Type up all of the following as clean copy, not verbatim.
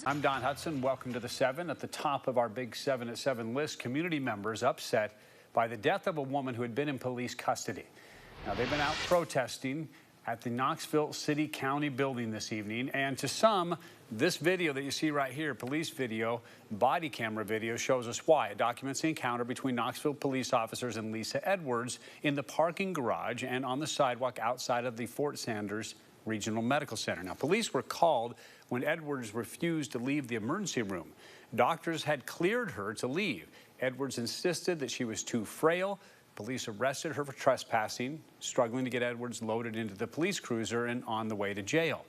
I'm Don Hudson. Welcome to the 7. At the top of our big 7 at 7 list, community members upset by the death of a woman who had been in police custody. Now, they've been out protesting at the Knoxville City County building this evening, and to some, this video that you see right here, police video, body camera video, shows us why. It documents the encounter between Knoxville police officers and Lisa Edwards in the parking garage and on the sidewalk outside of the Fort Sanders Regional Medical Center. Now, police were called when Edwards refused to leave the emergency room. Doctors had cleared her to leave. Edwards insisted that she was too frail. Police arrested her for trespassing, struggling to get Edwards loaded into the police cruiser and on the way to jail.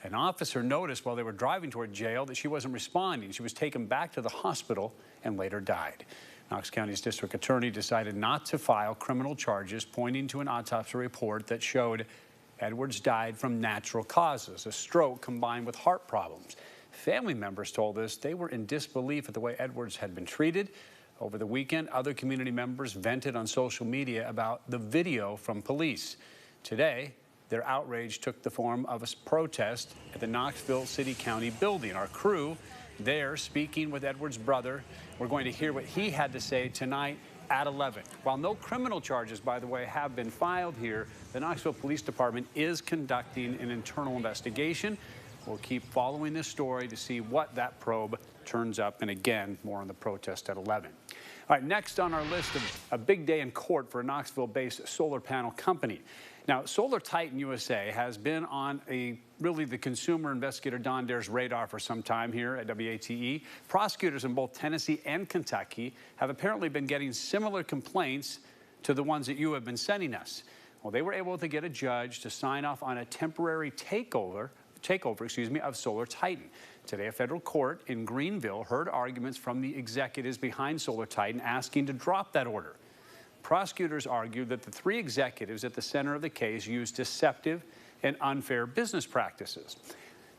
An officer noticed while they were driving toward jail that she wasn't responding. She was taken back to the hospital and later died. Knox County's district attorney decided not to file criminal charges, pointing to an autopsy report that showed Edwards died from natural causes, a stroke combined with heart problems. Family members told us they were in disbelief at the way Edwards had been treated. Over the weekend, other community members vented on social media about the video from police. Today, their outrage took the form of a protest at the Knoxville City County building. Our crew there speaking with Edwards' brother. We're going to hear what he had to say tonight at 11. While no criminal charges, by the way, have been filed here, the Knoxville Police Department is conducting an internal investigation. We'll keep following this story to see what that probe turns up, and again, more on the protest at 11. All right, next on our list of a big day in court for a Knoxville-based solar panel company. Now, Solar Titan USA has been on really the consumer investigator Don Dare's radar for some time here at WATE. Prosecutors in both Tennessee and Kentucky have apparently been getting similar complaints to the ones that you have been sending us. Well, they were able to get a judge to sign off on a temporary takeover of Solar Titan. Today, a federal court in Greenville heard arguments from the executives behind Solar Titan asking to drop that order. Prosecutors argued that the 3 executives at the center of the case used deceptive and unfair business practices.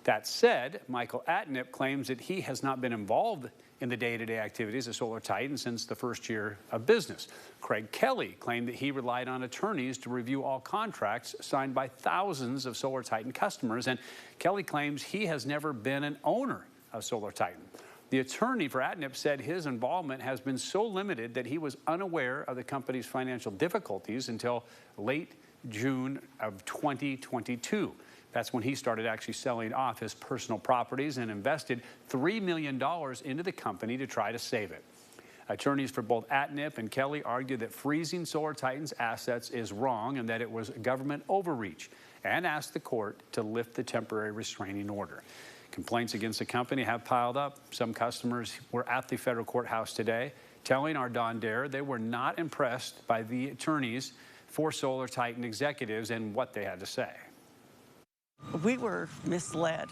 That said, Michael Atnip claims that he has not been involved in the day-to-day activities of Solar Titan since the first year of business. Craig Kelly claimed that he relied on attorneys to review all contracts signed by thousands of Solar Titan customers, and Kelly claims he has never been an owner of Solar Titan. The attorney for Atnip said his involvement has been so limited that he was unaware of the company's financial difficulties until late June of 2022. That's when he started actually selling off his personal properties and invested $3 million into the company to try to save it. Attorneys for both Atnip and Kelly argued that freezing Solar Titan's assets is wrong and that it was government overreach, and asked the court to lift the temporary restraining order. Complaints against the company have piled up. Some customers were at the federal courthouse today telling our Don Dare they were not impressed by the attorneys for Solar Titan executives and what they had to say. We were misled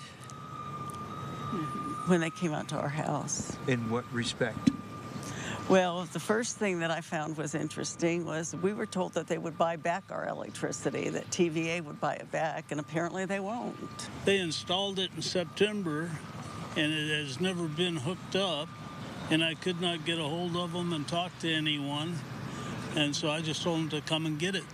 when they came out to our house. In what respect? Well, the first thing that I found was interesting was we were told that they would buy back our electricity, that TVA would buy it back, and apparently they won't. They installed it in September, and it has never been hooked up, and I could not get a hold of them and talk to anyone, and so I just told them to come and get it.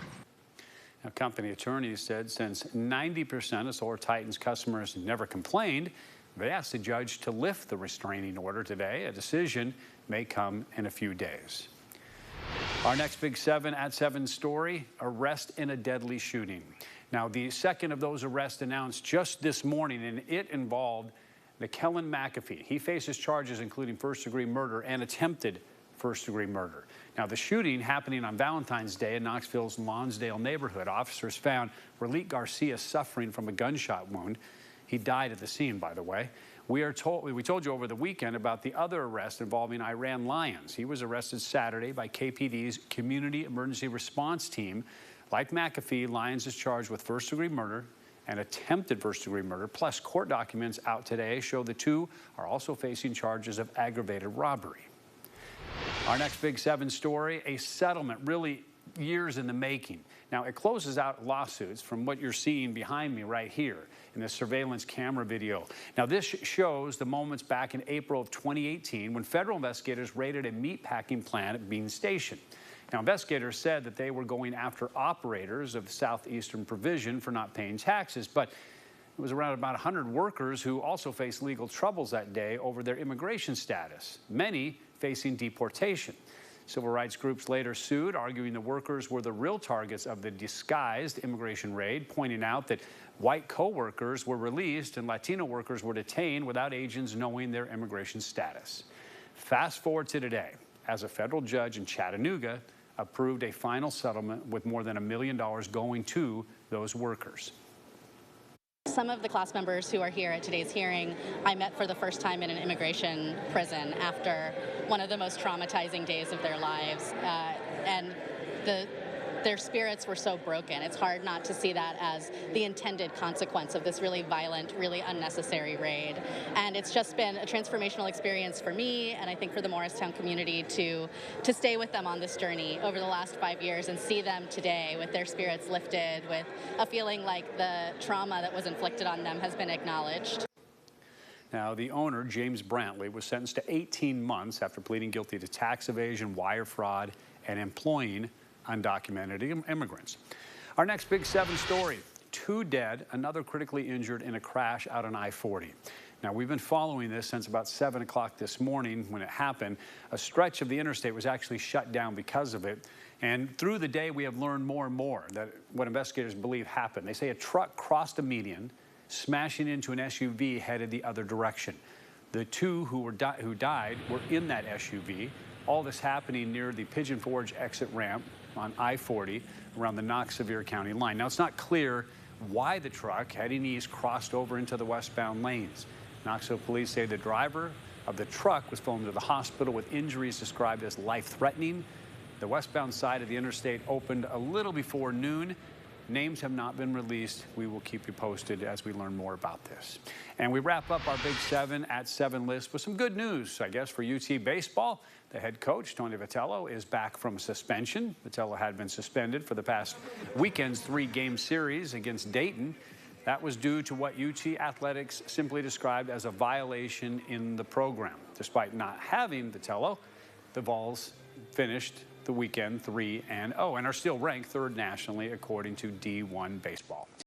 Now, company attorneys said since 90% of Solar Titan's customers never complained, they asked the judge to lift the restraining order today. A decision may come in a few days. Our next big 7 at 7 story, arrest in a deadly shooting. Now, the second of those arrests announced just this morning, and it involved Kellen McAfee. He faces charges including first-degree murder and attempted first-degree murder. Now, the shooting happening on Valentine's Day in Knoxville's Lonsdale neighborhood. Officers found Relique Garcia suffering from a gunshot wound. He died at the scene, by the way. We told you over the weekend about the other arrest involving Iran Lyons. He was arrested Saturday by KPD's Community Emergency Response Team. Like McAfee, Lyons is charged with first-degree murder and attempted first-degree murder. Plus, court documents out today show the two are also facing charges of aggravated robbery. Our next big 7 story, a settlement really years in the making. Now, it closes out lawsuits from what you're seeing behind me right here in this surveillance camera video. Now, this shows the moments back in April of 2018 when federal investigators raided a meatpacking plant at Bean Station. Now, investigators said that they were going after operators of the Southeastern Provision for not paying taxes, but It was around about 100 workers who also faced legal troubles that day over their immigration status, many facing deportation. Civil rights groups later sued, arguing the workers were the real targets of the disguised immigration raid, pointing out that white co-workers were released and Latino workers were detained without agents knowing their immigration status. Fast forward to today, as a federal judge in Chattanooga approved a final settlement with more than $1 million going to those workers. Some of the class members who are here at today's hearing, I met for the first time in an immigration prison after one of the most traumatizing days of their lives. And their spirits were so broken. It's hard not to see that as the intended consequence of this really violent, really unnecessary raid. And it's just been a transformational experience for me, and I think for the Morristown community to stay with them on this journey over the last 5 years and see them today with their spirits lifted, with a feeling like the trauma that was inflicted on them has been acknowledged. Now, the owner, James Brantley, was sentenced to 18 months after pleading guilty to tax evasion, wire fraud, and employing undocumented immigrants. Our next Big 7 story, 2 dead, another critically injured in a crash out on I-40. Now, we've been following this since about 7 o'clock this morning when it happened. A stretch of the interstate was actually shut down because of it. And through the day, we have learned more and more that what investigators believe happened. They say a truck crossed a median, smashing into an SUV headed the other direction. The 2 who died were in that SUV. All this happening near the Pigeon Forge exit ramp on I-40 around the Knoxville County line. Now, it's not clear why the truck heading east crossed over into the westbound lanes. Knoxville police say the driver of the truck was flown to the hospital with injuries described as life-threatening. The westbound side of the interstate opened a little before noon. Names have not been released. We will keep you posted as we learn more about this. And we wrap up our Big 7 at 7 list with some good news, I guess, for UT baseball. The head coach, Tony Vitello, is back from suspension. Vitello had been suspended for the past weekend's 3-game series against Dayton. That was due to what UT Athletics simply described as a violation in the program. Despite not having Vitello, the Vols finished the weekend 3-0 and are still ranked 3rd nationally according to D1 Baseball.